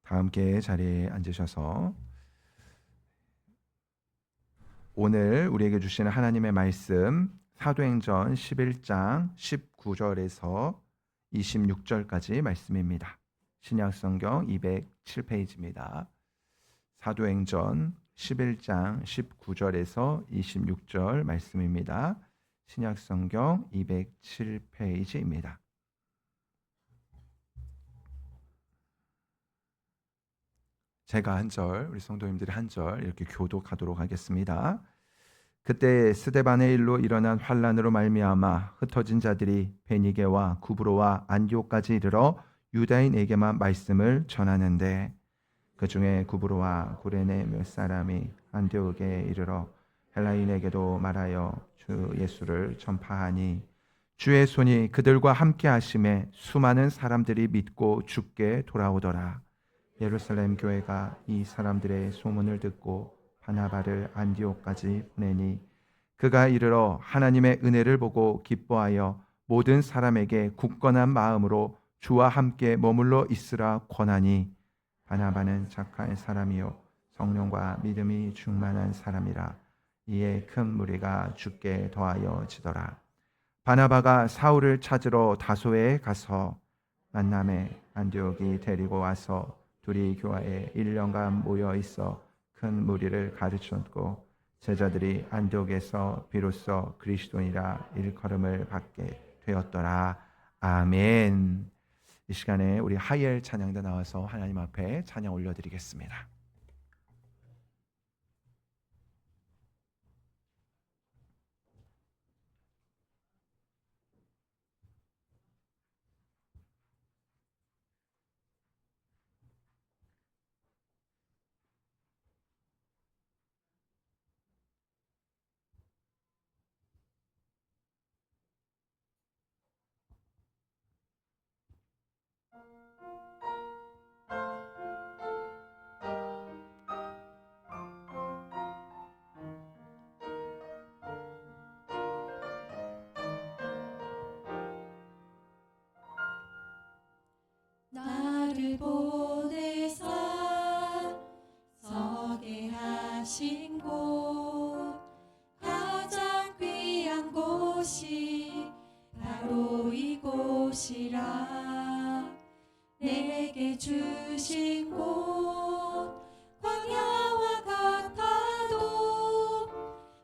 다 함께 자리에 앉으셔서 오늘 우리에게 주시는 하나님의 말씀 사도행전 11장 19절에서 26절까지 말씀입니다. 신약성경 207페이지입니다. 사도행전 11장 19절에서 26절 말씀입니다. 신약성경 207페이지입니다. 제가 한 절, 우리 성도님들이 한 절 이렇게 교독하도록 하겠습니다. 그때 스데반의 일로 일어난 환란으로 말미암아 흩어진 자들이 베니게와 구브로와 안디옥까지 이르러 유다인에게만 말씀을 전하는데 그 중에 구브로와 구레네 몇 사람이 안디옥에 이르러 헬라인에게도 말하여 주 예수를 전파하니 주의 손이 그들과 함께 하심에 수많은 사람들이 믿고 주께 돌아오더라. 예루살렘 교회가 이 사람들의 소문을 듣고 바나바를 안디옥까지 보내니 그가 이르러 하나님의 은혜를 보고 기뻐하여 모든 사람에게 굳건한 마음으로 주와 함께 머물러 있으라 권하니 바나바는 착한 사람이요 성령과 믿음이 충만한 사람이라. 이에 큰 무리가 주께 더하여 지더라. 바나바가 사울을 찾으러 다소에 가서 만남에 안디옥이 데리고 와서 둘이 교회에 1년간 모여 있어 큰 무리를 가르쳤고 제자들이 안디옥에서 비로소 그리스도인이라 일컬음을 받게 되었더라. 아멘. 이 시간에 우리 하이엘 찬양대 나와서 하나님 앞에 찬양 올려드리겠습니다. 나를 보내사 서게 하신 곳 가장 귀한 곳이 바로 이곳이라. 내게 주신 곳 광야와 같아도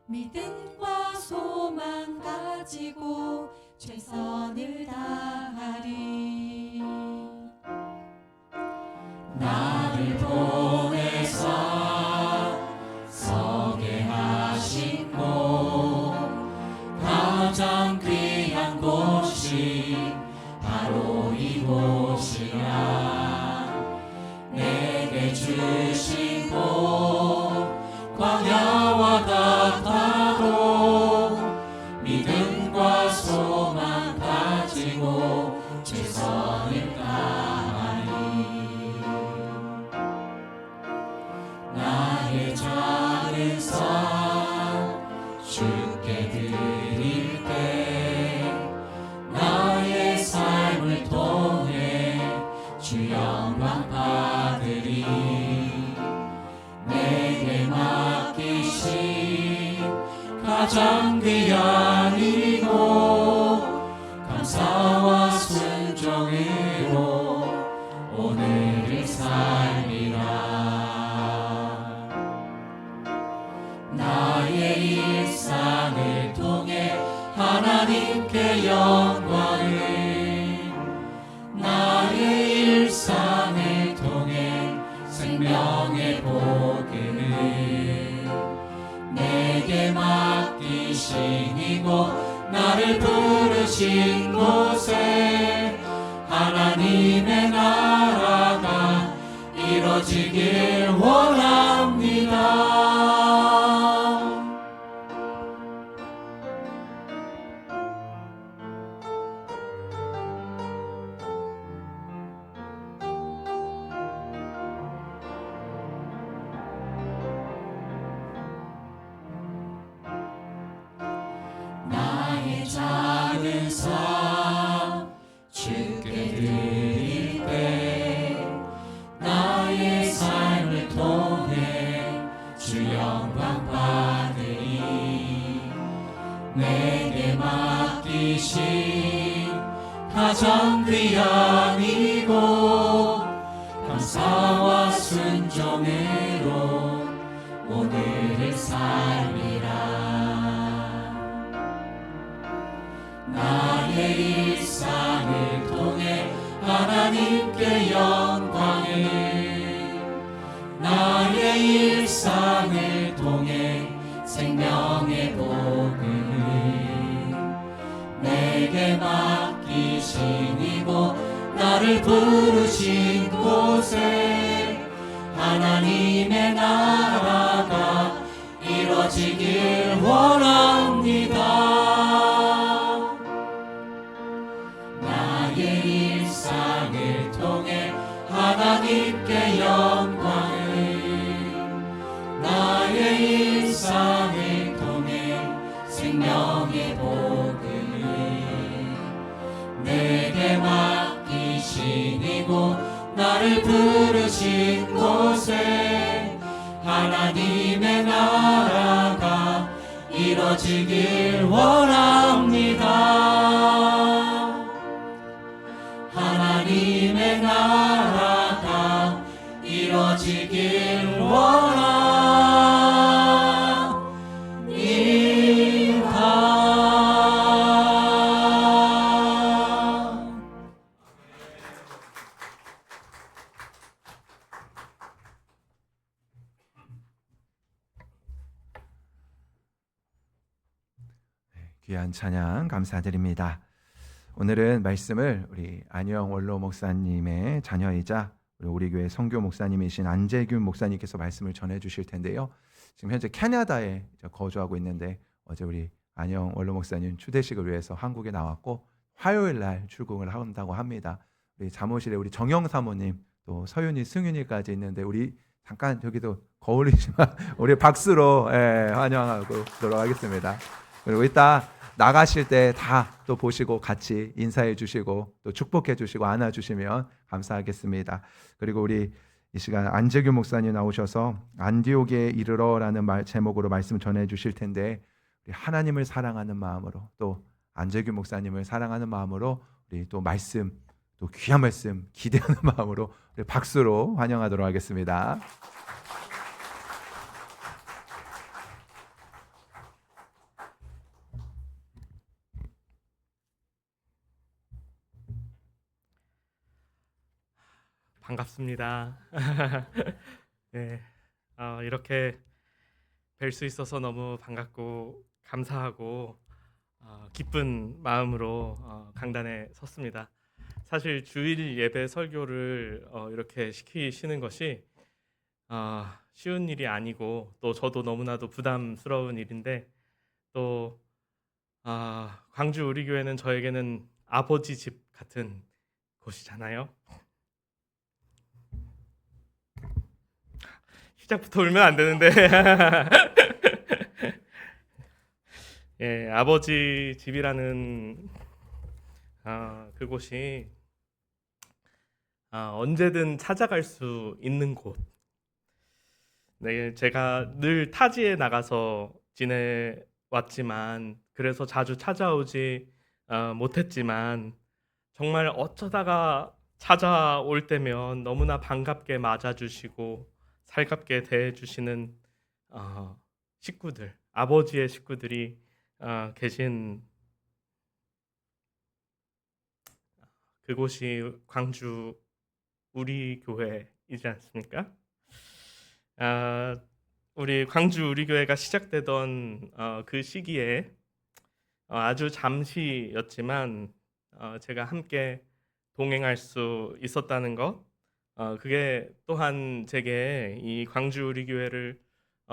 믿음과 소망 가지고 최선을 다하리. 나를 보내사 서게 하신 곳 가장 귀한 곳이 바로 이곳이라. 내게 주신 곳 광야와 같아도 믿음과 소망 가지고 최선을 다하리. 나의 작은 산 주께 드릴 때 나의 삶을 통해 주 영광 받으리. 내게 맡기신 가장 귀한 이곳 감사와 순종으로 오늘을 살리라. 나의 일상을 통해 하나님께 영광을, 나의 일상을 통해 생명의 복음을 내게 맡기신 이곳 나를 부르신 곳에 하나님의 나라가 이뤄지길 원합니다. 나의 작은 삶 주께 드릴 때 나의 가장 귀한 이곳 감사와 순종으로 오늘을 살리라. 나의 일상을 통해 하나님께 영광을, 나의 일상을 통해 생명의 복음을 내게 맡기신 이곳 나를 부르신 곳에 하나님의 나라가 이루어지길 원합니다. 나의 일상을 통해 하나님께 영광을, 나의 일상을 통해 생명의 복음을 내게 맡기신 이곳 나를 부르신 곳에 하나님의 나라가 이루어지길 원합니다. 하나님의 나라가 이루어지길 원합니다. 귀한 찬양 감사드립니다. 오늘은 말씀을 우리 안영 원로 목사님의 자녀이자 우리 교회 선교 목사님이신 안재균 목사님께서 말씀을 전해 주실 텐데요. 지금 현재 캐나다에 거주하고 있는데 어제 우리 안영 원로 목사님 추대식을 위해서 한국에 나왔고 화요일 날 출국을 한다고 합니다. 우리 사무실에 우리 정영 사모님 또 서윤이 승윤이까지 있는데 우리 잠깐 저기도 거울이지만 우리 박수로 환영하고 돌아가겠습니다. 그리고 이따 나가실 때 다 또 보시고 같이 인사해 주시고 또 축복해 주시고 안아 주시면 감사하겠습니다. 그리고 우리 이 시간 안재규 목사님 나오셔서 안디옥에 이르러라는 제목으로 말씀 전해 주실 텐데 우리 하나님을 사랑하는 마음으로 또 안재규 목사님을 사랑하는 마음으로 우리 또 말씀 또 귀한 말씀 기대하는 마음으로 우리 박수로 환영하도록 하겠습니다. 반갑습니다. 네, 이렇게 뵐 수 있어서 너무 반갑고 감사하고 기쁜 마음으로 강단에 섰습니다. 사실 주일 예배 설교를 이렇게 시키시는 것이 쉬운 일이 아니고 또 저도 너무나도 부담스러운 일인데 또 광주 우리 교회는 저에게는 아버지 집 같은 곳이잖아요. 시작부터 울면 안 되는데 예, 아버지 집이라는 그곳이 언제든 찾아갈 수 있는 곳. 네, 제가 늘 타지에 나가서 지내왔지만 그래서 자주 찾아오지 못했지만 정말 어쩌다가 찾아올 때면 너무나 반갑게 맞아주시고 살갑게 대해주시는 식구들, 아버지의 식구들이 계신 그곳이 광주 우리 교회이지 않습니까? 우리 광주 우리 교회가 시작되던 그 시기에 아주 잠시였지만 제가 함께 동행할 수 있었다는 것, 그게 또한 제게 이 광주 우리 교회를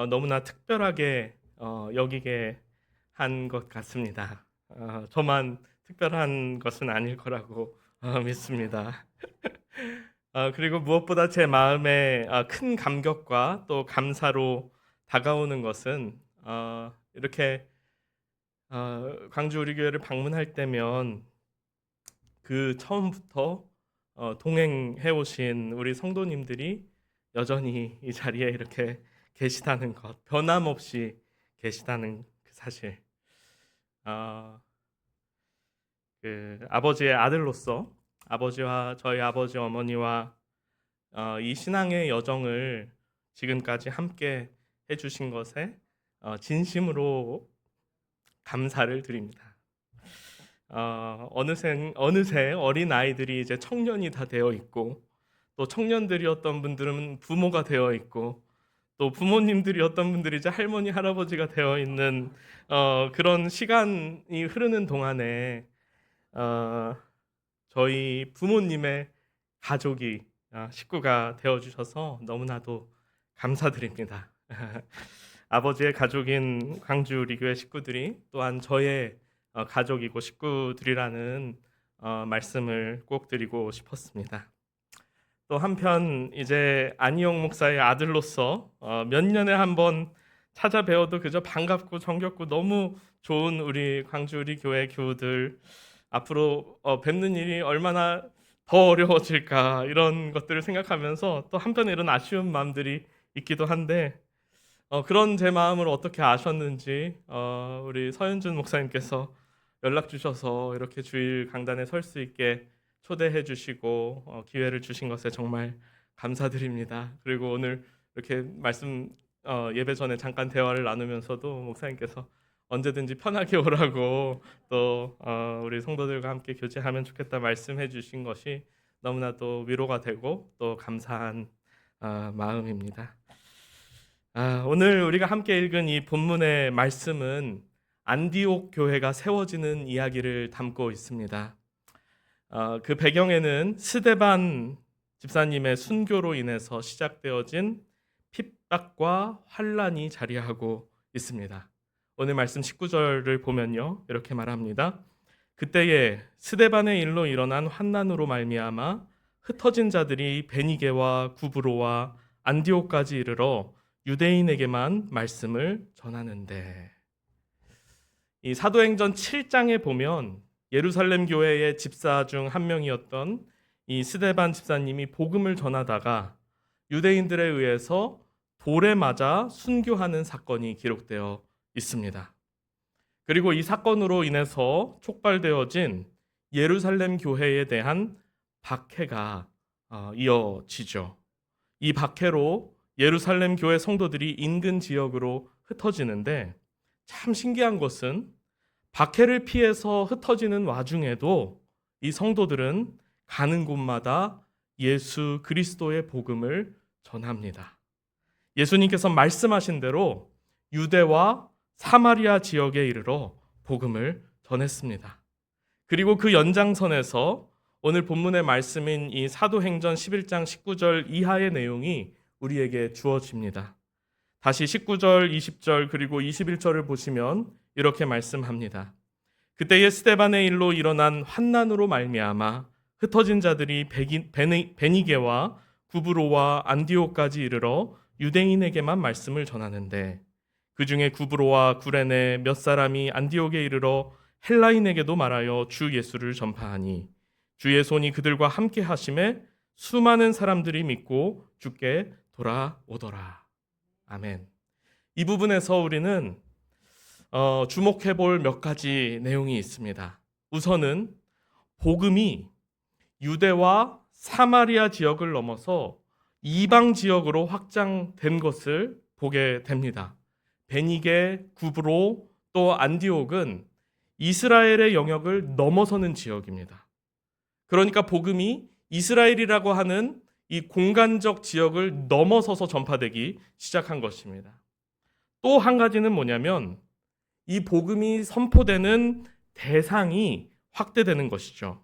너무나 특별하게 여기게 한 것 같습니다. 저만 특별한 것은 아닐 거라고 믿습니다. 그리고 무엇보다 제 마음에 큰 감격과 또 감사로 다가오는 것은 이렇게 광주 우리 교회를 방문할 때면 그 처음부터 동행해 오신 우리 성도님들이 여전히 이 자리에 이렇게 계시다는 것, 변함없이 계시다는 그 사실. 아버지의 아들로서 아버지와 저희 아버지 어머니와 이 신앙의 여정을 지금까지 함께 해주신 것에 진심으로 감사를 드립니다. 어느새 어린 아이들이 이제 청년이 다 되어 있고, 또 청년들이었던 분들은 부모가 되어 있고, 또 부모님들이었던 분들이 이제 할머니 할아버지가 되어 있는 그런 시간이 흐르는 동안에 저희 부모님의 가족이 식구가 되어 주셔서 너무나도 감사드립니다. 아버지의 가족인 광주 우리교회 식구들이 또한 저의 가족이고 식구들이라는 말씀을 꼭 드리고 싶었습니다. 또 한편 이제 안희영 목사의 아들로서 몇 년에 한 번 찾아뵈어도 그저 반갑고 정겹고 너무 좋은 우리 광주 우리 교회 교우들, 앞으로 뵙는 일이 얼마나 더 어려워질까, 이런 것들을 생각하면서 또 한편에 이런 아쉬운 마음들이 있기도 한데, 그런 제 마음을 어떻게 아셨는지 우리 서현준 목사님께서 연락 주셔서 이렇게 주일 강단에 설 수 있게 초대해 주시고 기회를 주신 것에 정말 감사드립니다. 그리고 오늘 이렇게 말씀 예배 전에 잠깐 대화를 나누면서도 목사님께서 언제든지 편하게 오라고, 또 우리 성도들과 함께 교제하면 좋겠다 말씀해 주신 것이 너무나도 위로가 되고 또 감사한 마음입니다. 오늘 우리가 함께 읽은 이 본문의 말씀은 안디옥 교회가 세워지는 이야기를 담고 있습니다. 그 배경에는 스데반 집사님의 순교로 인해서 시작되어진 핍박과 환란이 자리하고 있습니다. 오늘 말씀 19절을 보면요, 이렇게 말합니다. 그때에 스데반의 일로 일어난 환난으로 말미암아 흩어진 자들이 베니게와 구브로와 안디옥까지 이르러 유대인에게만 말씀을 전하는데, 이 사도행전 7장에 보면 예루살렘 교회의 집사 중 한 명이었던 이 스데반 집사님이 복음을 전하다가 유대인들에 의해서 돌에 맞아 순교하는 사건이 기록되어 있습니다. 그리고 이 사건으로 인해서 촉발되어진 예루살렘 교회에 대한 박해가 이어지죠. 이 박해로 예루살렘 교회 성도들이 인근 지역으로 흩어지는데, 참 신기한 것은 박해를 피해서 흩어지는 와중에도 이 성도들은 가는 곳마다 예수 그리스도의 복음을 전합니다. 예수님께서 말씀하신 대로 유대와 사마리아 지역에 이르러 복음을 전했습니다. 그리고 그 연장선에서 오늘 본문의 말씀인 이 사도행전 11장 19절 이하의 내용이 우리에게 주어집니다. 다시 19절, 20절 그리고 21절을 보시면 이렇게 말씀합니다. 그때에 스데반의 일로 일어난 환난으로 말미암아 흩어진 자들이 베니게와 구브로와 안디옥까지 이르러 유대인에게만 말씀을 전하는데, 그 중에 구브로와 구레네 몇 사람이 안디옥에 이르러 헬라인에게도 말하여 주 예수를 전파하니 주의 손이 그들과 함께 하심에 수많은 사람들이 믿고 주께 돌아오더라. 아멘. 이 부분에서 우리는 주목해 볼 몇 가지 내용이 있습니다. 우선은 복음이 유대와 사마리아 지역을 넘어서 이방 지역으로 확장된 것을 보게 됩니다. 베니게, 구브로, 또 안디옥은 이스라엘의 영역을 넘어서는 지역입니다. 그러니까 복음이 이스라엘이라고 하는 이 공간적 지역을 넘어서서 전파되기 시작한 것입니다. 또 한 가지는 뭐냐면 이 복음이 선포되는 대상이 확대되는 것이죠.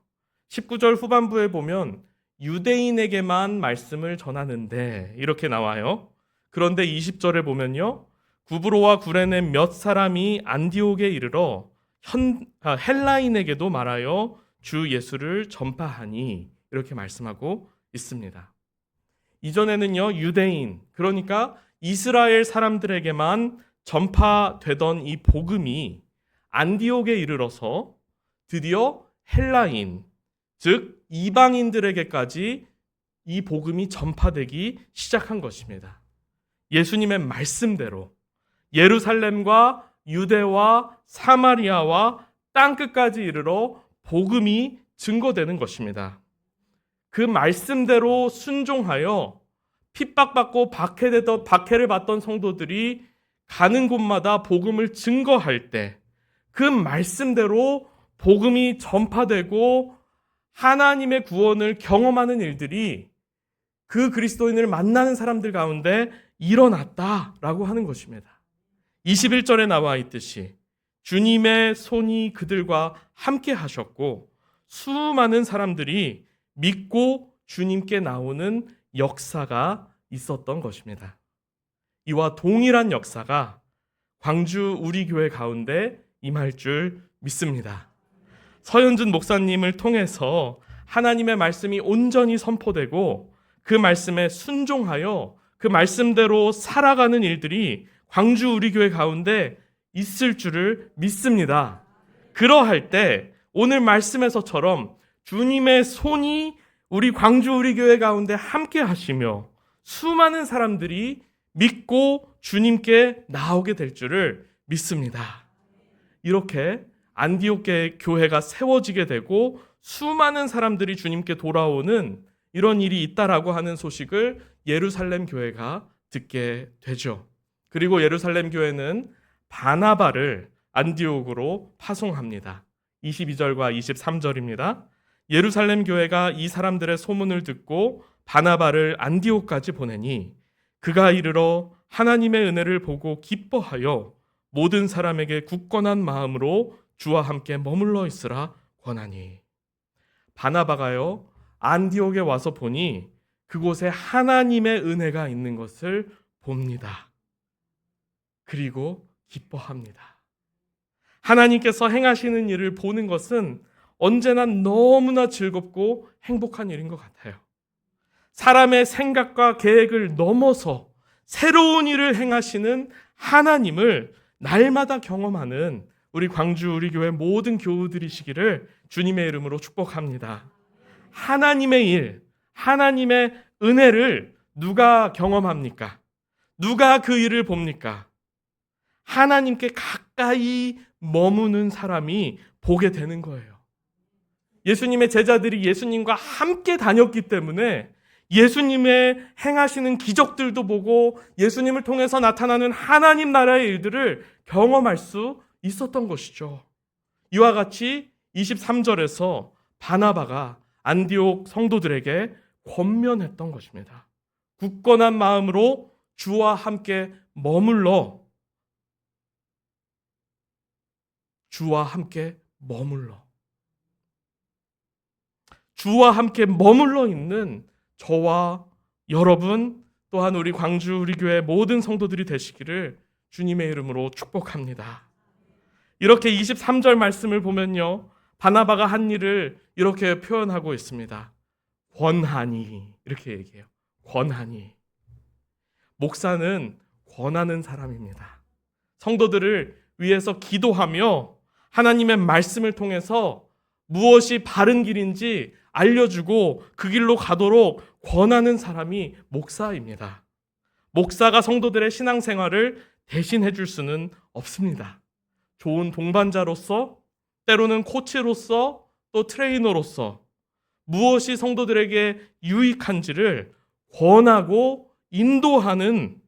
19절 후반부에 보면 유대인에게만 말씀을 전하는데 이렇게 나와요. 그런데 20절에 보면요, 구브로와 구레네 몇 사람이 안디옥에 이르러 헬라인에게도 말하여 주 예수를 전파하니 이렇게 말씀하고 있습니다. 이전에는요, 유대인, 그러니까 이스라엘 사람들에게만 전파되던 이 복음이 안디옥에 이르러서 드디어 헬라인, 즉 이방인들에게까지 이 복음이 전파되기 시작한 것입니다. 예수님의 말씀대로 예루살렘과 유대와 사마리아와 땅끝까지 이르러 복음이 증거되는 것입니다. 그 말씀대로 순종하여 핍박받고 박해를 받던 성도들이 가는 곳마다 복음을 증거할 때 그 말씀대로 복음이 전파되고 하나님의 구원을 경험하는 일들이 그 그리스도인을 만나는 사람들 가운데 일어났다라고 하는 것입니다. 21절에 나와 있듯이 주님의 손이 그들과 함께 하셨고 수많은 사람들이 믿고 주님께 나오는 역사가 있었던 것입니다. 이와 동일한 역사가 광주 우리 교회 가운데 임할 줄 믿습니다. 서현준 목사님을 통해서 하나님의 말씀이 온전히 선포되고 그 말씀에 순종하여 그 말씀대로 살아가는 일들이 광주 우리 교회 가운데 있을 줄을 믿습니다. 그러할 때 오늘 말씀에서처럼 주님의 손이 우리 광주 우리 교회 가운데 함께 하시며 수많은 사람들이 믿고 주님께 나오게 될 줄을 믿습니다. 이렇게 안디옥 교회가 세워지게 되고 수많은 사람들이 주님께 돌아오는 이런 일이 있다라고 하는 소식을 예루살렘 교회가 듣게 되죠. 그리고 예루살렘 교회는 바나바를 안디옥으로 파송합니다. 22절과 23절입니다. 예루살렘 교회가 이 사람들의 소문을 듣고 바나바를 안디옥까지 보내니 그가 이르러 하나님의 은혜를 보고 기뻐하여 모든 사람에게 굳건한 마음으로 주와 함께 머물러 있으라 권하니. 바나바가요 안디옥에 와서 보니 그곳에 하나님의 은혜가 있는 것을 봅니다. 그리고 기뻐합니다. 하나님께서 행하시는 일을 보는 것은 언제나 너무나 즐겁고 행복한 일인 것 같아요. 사람의 생각과 계획을 넘어서 새로운 일을 행하시는 하나님을 날마다 경험하는 우리 광주 우리 교회 모든 교우들이시기를 주님의 이름으로 축복합니다. 하나님의 일, 하나님의 은혜를 누가 경험합니까? 누가 그 일을 봅니까? 하나님께 가까이 머무는 사람이 보게 되는 거예요. 예수님의 제자들이 예수님과 함께 다녔기 때문에 예수님의 행하시는 기적들도 보고 예수님을 통해서 나타나는 하나님 나라의 일들을 경험할 수 있었던 것이죠. 이와 같이 23절에서 바나바가 안디옥 성도들에게 권면했던 것입니다. 굳건한 마음으로 주와 함께 머물러 주와 함께 머물러 있는 저와 여러분 또한 우리 광주 우리 교회 모든 성도들이 되시기를 주님의 이름으로 축복합니다. 이렇게 23절 말씀을 보면요, 바나바가 한 일을 이렇게 표현하고 있습니다. 권하니, 이렇게 얘기해요. 권하니. 목사는 권하는 사람입니다. 성도들을 위해서 기도하며 하나님의 말씀을 통해서 무엇이 바른 길인지 알려주고 그 길로 가도록 권하는 사람이 목사입니다. 목사가 성도들의 신앙생활을 대신해 줄 수는 없습니다. 좋은 동반자로서, 때로는 코치로서, 또 트레이너로서 무엇이 성도들에게 유익한지를 권하고 인도하는,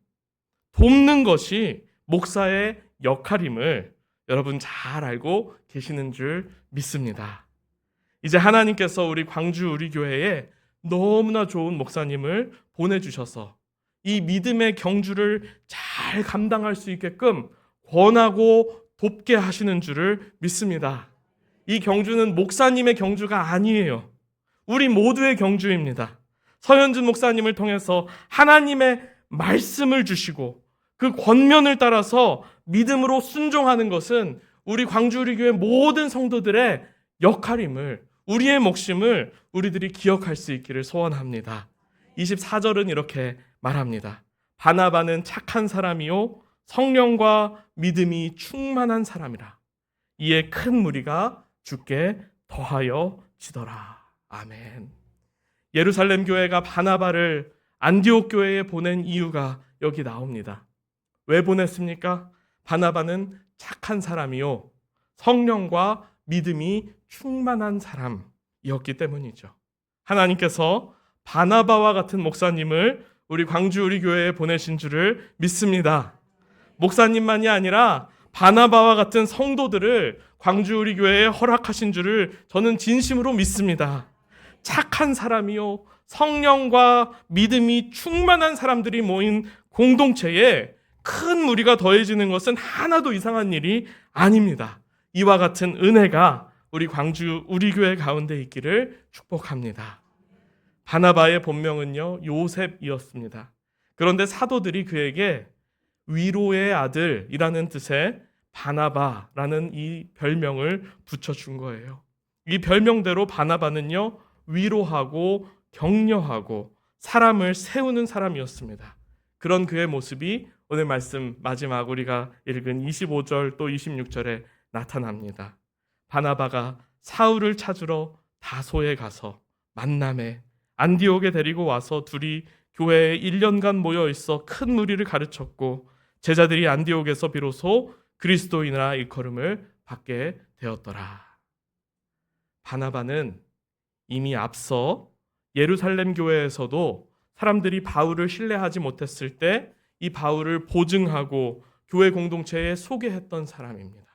돕는 것이 목사의 역할임을 여러분 잘 알고 계시는 줄 믿습니다. 이제 하나님께서 우리 광주 우리 교회에 너무나 좋은 목사님을 보내주셔서 이 믿음의 경주를 잘 감당할 수 있게끔 권하고 돕게 하시는 줄을 믿습니다. 이 경주는 목사님의 경주가 아니에요. 우리 모두의 경주입니다. 서현준 목사님을 통해서 하나님의 말씀을 주시고 그 권면을 따라서 믿음으로 순종하는 것은 우리 광주 우리 교회 모든 성도들의 역할임을, 우리의 몫임을 우리들이 기억할 수 있기를 소원합니다. 24절은 이렇게 말합니다. 바나바는 착한 사람이요 성령과 믿음이 충만한 사람이라. 이에 큰 무리가 주께 더하여 지더라. 아멘. 예루살렘 교회가 바나바를 안디옥 교회에 보낸 이유가 여기 나옵니다. 왜 보냈습니까? 바나바는 착한 사람이요 성령과 믿음이 충만한 사람이었기 때문이죠. 하나님께서 바나바와 같은 목사님을 우리 광주 우리 교회에 보내신 줄을 믿습니다. 목사님만이 아니라 바나바와 같은 성도들을 광주 우리 교회에 허락하신 줄을 저는 진심으로 믿습니다. 착한 사람이요, 성령과 믿음이 충만한 사람들이 모인 공동체에 큰 무리가 더해지는 것은 하나도 이상한 일이 아닙니다. 이와 같은 은혜가 우리 광주 우리 교회 가운데 있기를 축복합니다. 바나바의 본명은요, 요셉이었습니다. 그런데 사도들이 그에게 위로의 아들이라는 뜻의 바나바라는 이 별명을 붙여준 거예요. 이 별명대로 바나바는요, 위로하고 격려하고 사람을 세우는 사람이었습니다. 그런 그의 모습이 오늘 말씀 마지막 우리가 읽은 25절 또 26절에 나타납니다. 바나바가 사울을 찾으러 다소에 가서 만남에 안디옥에 데리고 와서 둘이 교회에 1년간 모여 있어 큰 무리를 가르쳤고 제자들이 안디옥에서 비로소 그리스도인이라 일컬음을 받게 되었더라. 바나바는 이미 앞서 예루살렘 교회에서도 사람들이 바울을 신뢰하지 못했을 때 이 바울을 보증하고 교회 공동체에 소개했던 사람입니다.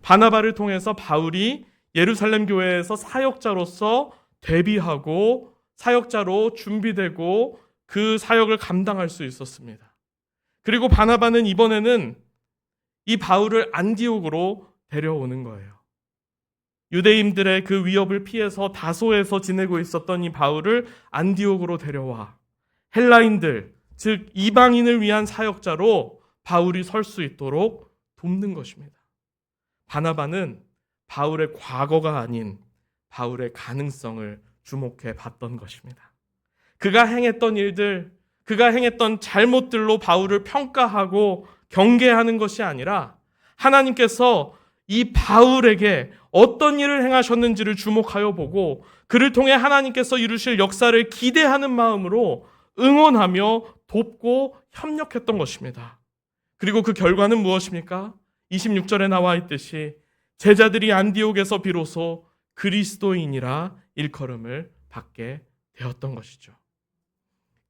바나바를 통해서 바울이 예루살렘 교회에서 사역자로서 데뷔하고 사역자로 준비되고 그 사역을 감당할 수 있었습니다. 그리고 바나바는 이번에는 이 바울을 안디옥으로 데려오는 거예요. 유대인들의 그 위협을 피해서 다소에서 지내고 있었던 이 바울을 안디옥으로 데려와 헬라인들, 즉 이방인을 위한 사역자로 바울이 설 수 있도록 돕는 것입니다. 바나바는 바울의 과거가 아닌 바울의 가능성을 주목해 봤던 것입니다. 그가 행했던 일들, 그가 행했던 잘못들로 바울을 평가하고 경계하는 것이 아니라 하나님께서 이 바울에게 어떤 일을 행하셨는지를 주목하여 보고 그를 통해 하나님께서 이루실 역사를 기대하는 마음으로 응원하며 돕고 협력했던 것입니다. 그리고 그 결과는 무엇입니까? 26절에 나와 있듯이 제자들이 안디옥에서 비로소 그리스도인이라 일컬음을 받게 되었던 것이죠.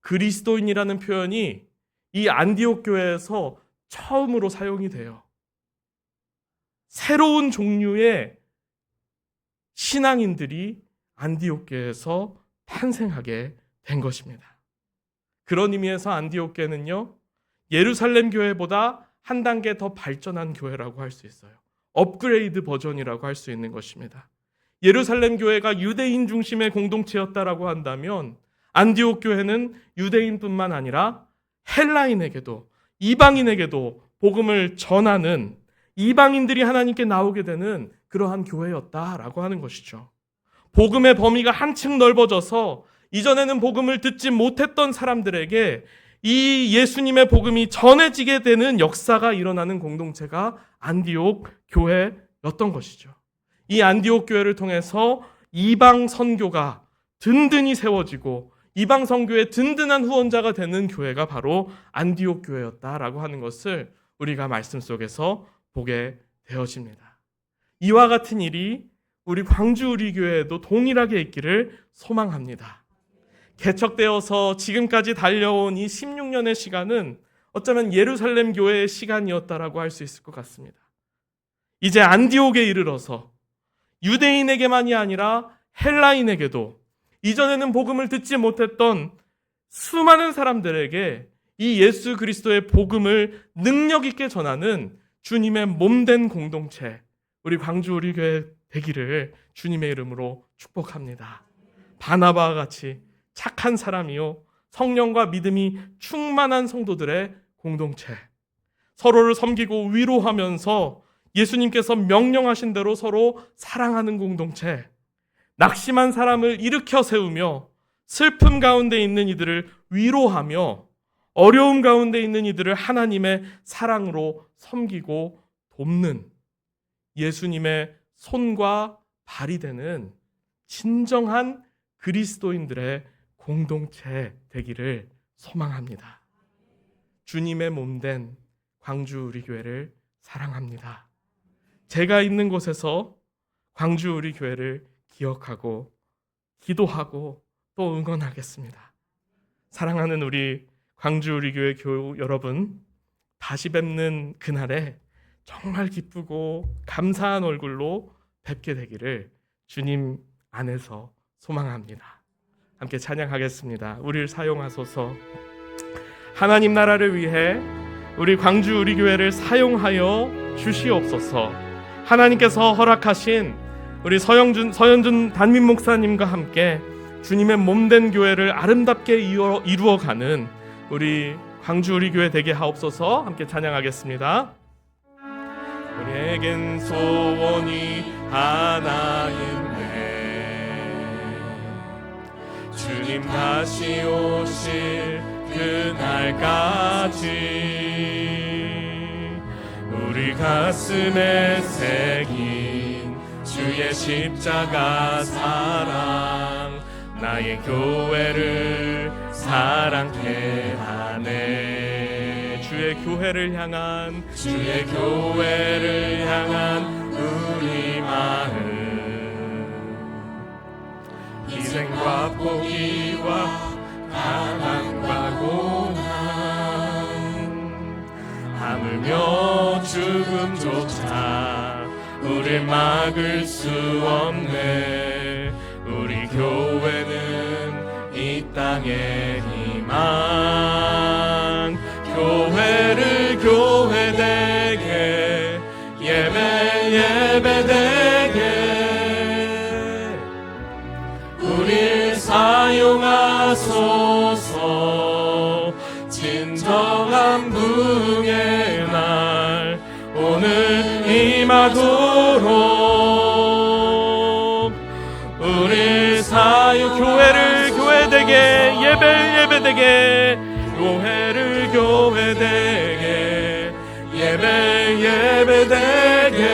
그리스도인이라는 표현이 이 안디옥 교회에서 처음으로 사용이 돼요. 새로운 종류의 신앙인들이 안디옥 교회에서 탄생하게 된 것입니다. 그런 의미에서 안디옥 교회는요, 예루살렘 교회보다 한 단계 더 발전한 교회라고 할 수 있어요. 업그레이드 버전이라고 할 수 있는 것입니다. 예루살렘 교회가 유대인 중심의 공동체였다라고 한다면 안디옥 교회는 유대인뿐만 아니라 헬라인에게도 이방인에게도 복음을 전하는 이방인들이 하나님께 나오게 되는 그러한 교회였다라고 하는 것이죠. 복음의 범위가 한층 넓어져서 이전에는 복음을 듣지 못했던 사람들에게 이 예수님의 복음이 전해지게 되는 역사가 일어나는 공동체가 안디옥 교회였던 것이죠. 이 안디옥 교회를 통해서 이방 선교가 든든히 세워지고 이방 선교의 든든한 후원자가 되는 교회가 바로 안디옥 교회였다라고 하는 것을 우리가 말씀 속에서 보게 되어집니다. 이와 같은 일이 우리 광주 우리 교회에도 동일하게 있기를 소망합니다. 개척되어서 지금까지 달려온 이 16년의 시간은 어쩌면 예루살렘 교회의 시간이었다라고 할 수 있을 것 같습니다. 이제 안디옥에 이르러서 유대인에게만이 아니라 헬라인에게도 이전에는 복음을 듣지 못했던 수많은 사람들에게 이 예수 그리스도의 복음을 능력 있게 전하는 주님의 몸된 공동체, 우리 광주 우리 교회 되기를 주님의 이름으로 축복합니다. 바나바와 같이 착한 사람이요 성령과 믿음이 충만한 성도들의 공동체, 서로를 섬기고 위로하면서 예수님께서 명령하신 대로 서로 사랑하는 공동체, 낙심한 사람을 일으켜 세우며 슬픔 가운데 있는 이들을 위로하며 어려움 가운데 있는 이들을 하나님의 사랑으로 섬기고 돕는 예수님의 손과 발이 되는 진정한 그리스도인들의 공동체 되기를 소망합니다. 주님의 몸된 광주 우리 교회를 사랑합니다. 제가 있는 곳에서 광주 우리 교회를 기억하고 기도하고 또 응원하겠습니다. 사랑하는 우리 광주 우리 교회 교우 여러분, 다시 뵙는 그날에 정말 기쁘고 감사한 얼굴로 뵙게 되기를 주님 안에서 소망합니다. 함께 찬양하겠습니다. 우리를 사용하소서. 하나님 나라를 위해 우리 광주 우리 교회를 사용하여 주시옵소서. 하나님께서 허락하신 우리 서현준 단민 목사님과 함께 주님의 몸된 교회를 아름답게 이루어가는 우리 광주 우리 교회 되게 하옵소서. 함께 찬양하겠습니다. 우리에겐 소원이 하나 있네. 주님 다시 오실 그날까지 우리 가슴에 새긴 주의 십자가 사랑 나의 교회를 사랑케 하네. 주의 교회를 향한 우리 마음 희생과 포기와 가난과 고난 하물며 죽음조차 우릴 막을 수 없네. 우리 교회는 이 땅의 희망. 교회를 교회되게 예배되게 우릴 사용하소서. 진정한 부흥의 날 오늘 임하도록 우릴 교회를 교회되게 예배되게 교회를 교회되게 예배되게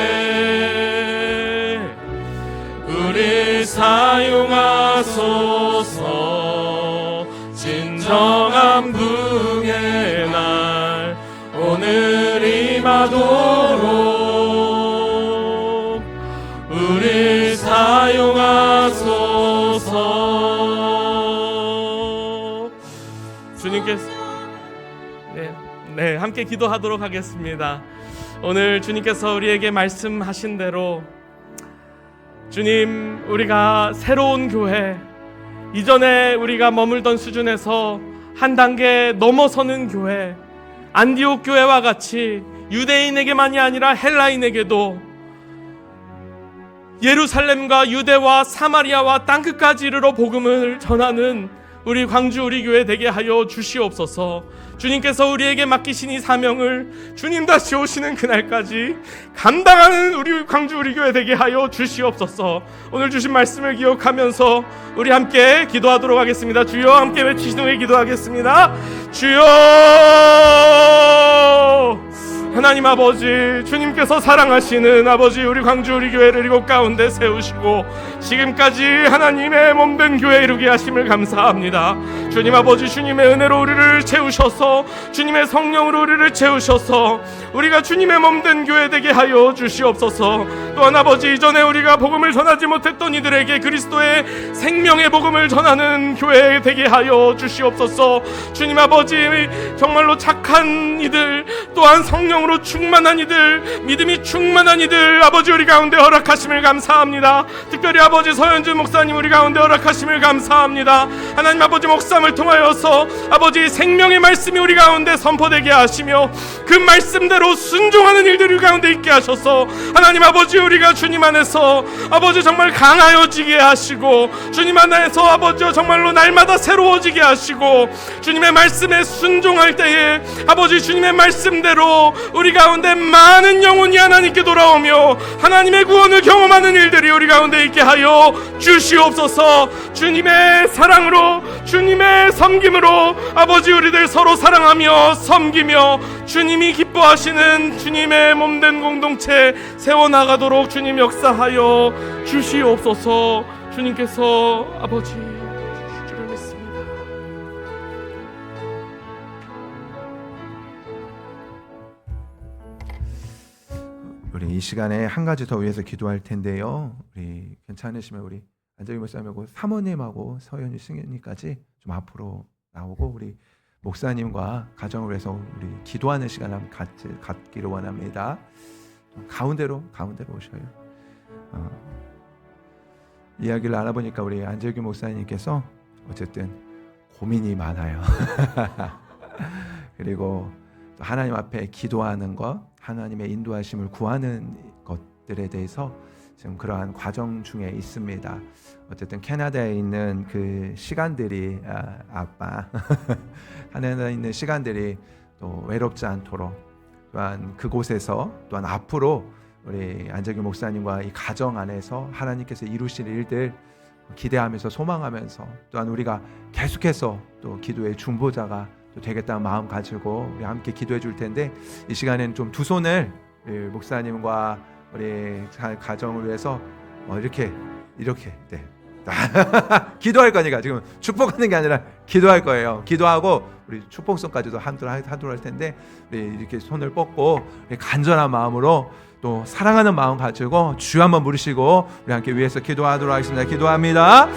우릴 사용하소서. 진정한 부흥의 날 오늘 임하도록 우릴 사용하소서. 주님께서 네, 함께 기도하도록 하겠습니다. 오늘 주님께서 우리에게 말씀하신 대로 주님, 우리가 새로운 교회, 이전에 우리가 머물던 수준에서 한 단계 넘어서는 교회, 안디옥 교회와 같이 유대인에게만이 아니라 헬라인에게도 예루살렘과 유대와 사마리아와 땅끝까지 이르러 복음을 전하는 우리 광주 우리 교회 되게 하여 주시옵소서. 주님께서 우리에게 맡기신 이 사명을 주님 다시 오시는 그날까지 감당하는 우리 광주 우리 교회 되게 하여 주시옵소서. 오늘 주신 말씀을 기억하면서 우리 함께 기도하도록 하겠습니다. 주여, 함께 외치신 후에 기도하겠습니다. 주여, 하나님 아버지, 주님께서 사랑하시는 아버지, 우리 광주 우리 교회를 이곳 가운데 세우시고 지금까지 하나님의 몸된 교회 이루게 하심을 감사합니다. 주님 아버지, 주님의 은혜로 우리를 채우셔서, 주님의 성령으로 우리를 채우셔서 우리가 주님의 몸된 교회 되게 하여 주시옵소서. 또한 아버지, 이전에 우리가 복음을 전하지 못했던 이들에게 그리스도의 생명의 복음을 전하는 교회 되게 하여 주시옵소서. 주님 아버지, 정말로 착한 이들, 또한 성령으로 충만한 이들, 믿음이 충만한 이들 아버지 우리 가운데 허락하심을 감사합니다. 특별히 아버지 서현준 목사님 우리 가운데 허락하심을 감사합니다. 하나님 아버지, 목삼을 통하여서 아버지 생명의 말씀이 우리 가운데 선포되게 하시며 그 말씀대로 순종하는 일들이 우리 가운데 있게 하셔서 하나님 아버지, 우리가 주님 안에서 아버지 정말 강하여지게 하시고 주님 안에서 아버지 정말로 날마다 새로워지게 하시고 주님의 말씀에 순종할 때에 아버지 주님의 말씀대로 우리 가운데 많은 영혼이 하나님께 돌아오며 하나님의 구원을 경험하는 일들이 우리 가운데 있게 하여 주시옵소서. 주님의 사랑으로, 주님의 섬김으로 아버지 우리들 서로 사랑하며 섬기며 주님이 기뻐하시는 주님의 몸된 공동체 세워나가도록 주님 역사하여 주시옵소서. 주님께서 아버지 주를 믿습니다. 우리 이 시간에 한 가지 더 위해서 기도할 텐데요. 우리 괜찮으시면 우리 안정희 목사님하고 사모님하고 서현이 승현이까지 좀 앞으로 나오고 우리 목사님과 가정을 위해서 우리 기도하는 시간 한번 갖기를 원합니다. 가운데로 오셔요. 이야기를 알아보니까 우리 안재규 목사님께서 어쨌든 고민이 많아요. 그리고 또 하나님 앞에 기도하는 것, 하나님의 인도하심을 구하는 것들에 대해서 지금 그러한 과정 중에 있습니다. 어쨌든 캐나다에 있는 그 시간들이 아빠 캐나다에 있는 시간들이 또 외롭지 않도록 또한 그곳에서 또한 앞으로 우리 안재규 목사님과 이 가정 안에서 하나님께서 이루실 일들 기대하면서 소망하면서 또한 우리가 계속해서 또 기도의 중보자가 또 되겠다는 마음 가지고 우리 함께 기도해 줄 텐데 이 시간에는 좀 두 손을 우리 목사님과 우리 가정을 위해서 이렇게 네. 기도할 거니까 지금 축복하는 게 아니라 기도할 거예요. 기도하고 우리 축복송까지도 하도록 할 텐데 우리 이렇게 손을 뻗고 우리 간절한 마음으로 또 사랑하는 마음 가지고 주여 한번 부르시고 우리 함께 위해서 기도하도록 하겠습니다. 기도합니다.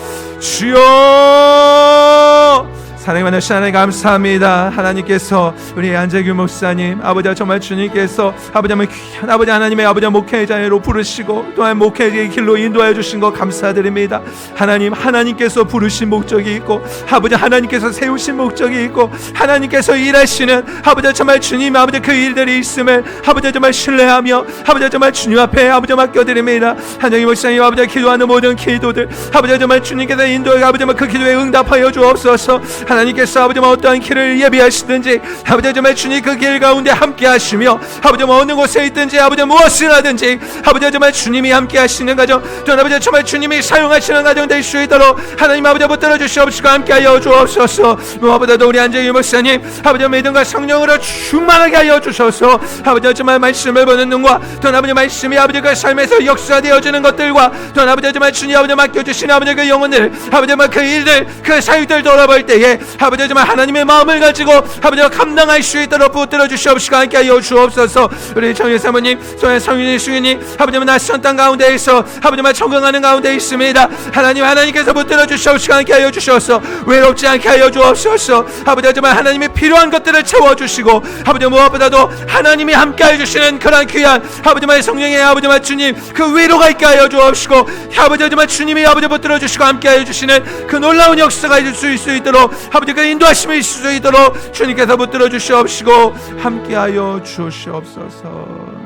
주여 사랑이 많으신 하나님 감사합니다. 하나님께서 우리 안재규 목사님 아버지 정말 주님께서 아버지 귀한 아버지 하나님의 아버지 목회자로 부르시고 또한 목회의 길로 인도하여 주신 것 감사드립니다. 하나님께서 부르신 목적이 있고 아버지 하나님께서 세우신 목적이 있고 하나님께서 일하시는 아버지 정말 주님 아버지 그 일들이 있음을 아버지 정말 신뢰하며 아버지 정말 주님 앞에 아버지 맡겨드립니다. 안재규 목사님 아버지 기도하는 모든 기도들 아버지 정말 주님께서 인도해 아버지 그 기도에 응답하여 주옵소서. 하나님께서 아버지 어떠한 길을 예비하시든지 아버지 정말 주님 그 길 가운데 함께 하시며 아버지 어느 곳에 있든지 아버지 무엇을 하든지 아버지 정말 주님이 함께 하시는 가정 또한 아버지 정말 주님이 사용하시는 가정 될 수 있도록 하나님 아버지 붙들어 주시옵시고 함께 하여 주옵소서. 무엇보다도 우리 안재규 목사님 아버지 믿음과 성령으로 충만하게 하여 주셔서 아버지 정말 말씀을 보는 눈과 또한 아버지 말씀이 아버지 그 삶에서 역사되어지는 것들과 또한 아버지 정말 주님 아버지 맡겨주신 아버지 그 영혼들 아버지 정말 그 일들 그 사역들 돌아볼 때에 아버지 정말 하나님의 마음을 가지고 아버지가 감당할 수 있도록 붙들어 주시옵시고 함께 하여 주옵소서. 우리 정유 사모님 성윤이 수윤이 아버지 낯선 땅 가운데에서 아버지 정말 적응하는 가운데 있습니다. 하나님께서 붙들어 주시옵시고 함께 하여 주셔서 외롭지 않게 하여 주옵소서. 아버지 정말 하나님의 필요한 것들을 채워주시고 아버지 무엇보다도 하나님이 함께 하여 주시는 그런 귀한 아버지 정말 성령의 아버지 정말 주님 그 위로가 있게 하여 주옵시고 아버지 정말 주님이 아버지 붙들어 주시고 함께 하여 주시는 그 놀라운 역사가 있을 수 있도록 아버지 그 인도하심이 있을 수 있도록 주님께서 붙들어 주시옵시고 함께하여 주시옵소서.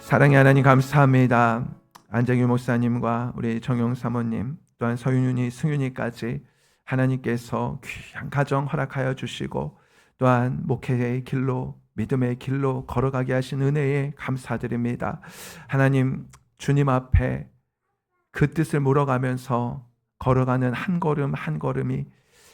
사랑의 하나님 감사합니다. 안재규 목사님과 우리 정용 사모님 또한 서윤이 승윤이까지 하나님께서 귀한 가정 허락하여 주시고 또한 목회의 길로 믿음의 길로 걸어가게 하신 은혜에 감사드립니다. 하나님 주님 앞에 그 뜻을 물어가면서 걸어가는 한 걸음 한 걸음이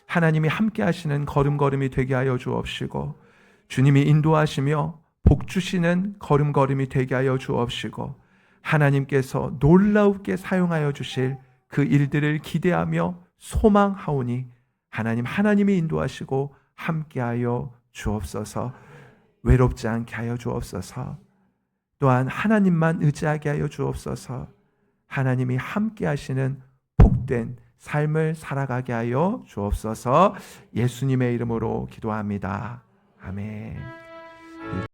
하나님이 함께 하시는 걸음걸음이 되게 하여 주옵시고 주님이 인도하시며 복 주시는 걸음걸음이 되게 하여 주옵시고 하나님께서 놀라우게 사용하여 주실 그 일들을 기대하며 소망하오니 하나님이 인도하시고 함께하여 주옵소서. 외롭지 않게 하여 주옵소서. 또한 하나님만 의지하게 하여 주옵소서. 하나님이 함께 하시는 복된 삶을 살아가게 하여 주옵소서. 예수님의 이름으로 기도합니다. 아멘.